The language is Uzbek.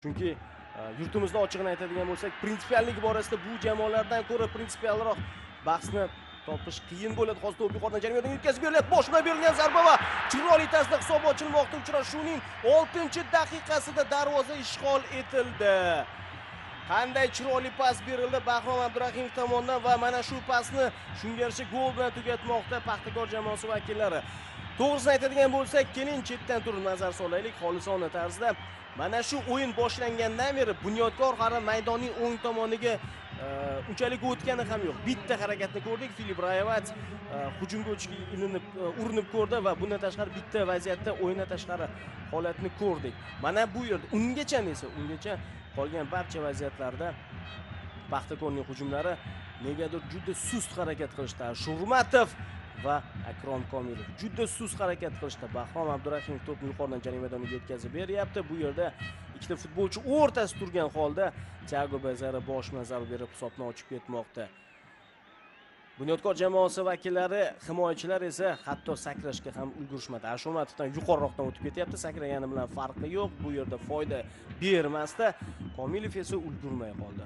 Chunki yurtimizda ochiqni aytadigan bo'lsak, prinsipiallik borasida bu jamoalardan ko'ra prinsipialroq bahsni topish qiyin bo'ladi. Hozir to'p yuqoridan jarimadan yetkazib berilyapti. Boshdan berilgan zarba va chiroyli tarzda hisob ochilmoqda. Uchrashuvning 6-daqiqasida darvoza ishg'ol etildi. Qanday chiroyli pas berildi Bahrom Abdurahimov tomonidan va mana shu pasni shunga yarasha gol bilan tugatmoqda Paxtakor jamoasi vakillari. To'g'risini aytadigan bo'lsak, keling chetdan turib nazar solaylik xolisona tarzda. Mana shu o'yin boshlangandan beri Bunyodkor hali maydonning o'ng tomoniga unchalik o'tgani ham yo'q. Bitta harakatni ko'rdik. Filip Rayevat hujumga o'tishga urinib ko'rdi va bundan tashqari bitta vaziyatda o'yindan tashqari holatni ko'rdik. Mana bu yerda ungacha qolgan barcha vaziyatlarda Paxtakorning hujumlari negadir juda sust harakat qilishdi. Shurmatov va Akrom Komilov juda sust harakat qilishdi. Bahrom Abdurahimov to'pni yuqoridan jarima maydoniga yetkazib beryapti. Bu yerda ikkita futbolchi o'rtasida turgan holda Thiago Bezara boshma zarba berib hisobni ochib ketmoqda. Bunyodkor jamoasi vakillari, himoyachilar esa hatto sakrashga ham ulgurishmadi. Ashomatovdan yuqoriroqdan o'tib ketyapti. Sakragani bilan farqi yo'q. Bu yerda foyda bermasdi. Komilov esa ulgurmay qoldi.